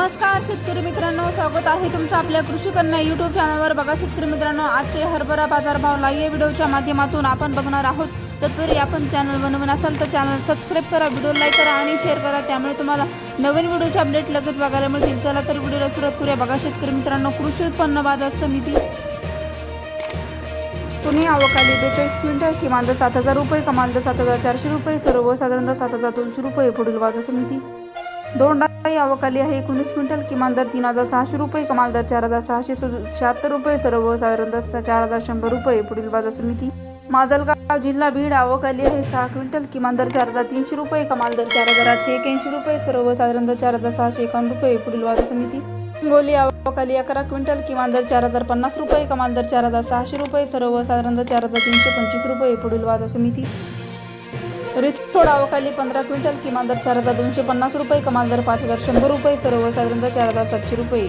नमस्कार शेतकरी मित्रांनो, स्वागत आहे तुमचं आपल्या कृषी कन्या यूट्यूब चॅनलवर। बघा शेतकरी मित्रांनो, आजचे हरभरा बाजारभाव लाईव्ह व्हिडिओच्या माध्यमातून आपण बघणार आहोत। तत्पूर्वी आपण चॅनल बनवून असाल तर चॅनल सबस्क्राइब करा, व्हिडिओ लाईक करा आणि शेअर करा, त्यामुळे तुम्हाला नवीन व्हिडिओचे अपडेट लगेच बघायला मिळतील। चला तर व्हिडिओला सुरुवात करूया। बघा शेतकरी मित्रांनो, कृषी उत्पन्न बाजार समिती पुणे आवकाली 42 क्विंटल, किमान दर 7,000 रुपये, कमाल दर 7,400 रुपये, सर्वसाधारणतः 7,200 रुपये। पुढील बाजार समिती दोंडाई आवकाली आहे 19 क्विंटल, किमान दर 3,600 रुपये, कमाल दर 4,676 रुपये, सर्वसाधारणतः 4,100 रुपये। पुढील बाजार समिती माजलगाव जिल्हा बीड आवकाली आहे 6 क्विंटल, किमान दर 4,300 रुपये, कमाल दर 4,881 रुपये, सर्वसाधारणतः 4,651 रुपये। पुढील बाजार समिती हिंगोली आवकाली 11 क्विंटल, किमान दर 4,050 रुपये, कमाल दर 4,600 रुपये, सर्वसाधारणतः 4,325 रुपये। पुढील बाजार समिती रिसोड आवकाली 15 क्विंटल, किमान दर 4,250 रुपये, कमाल दर 5,100 रुपये, सर्वसाधारणतः 4,700 रुपये।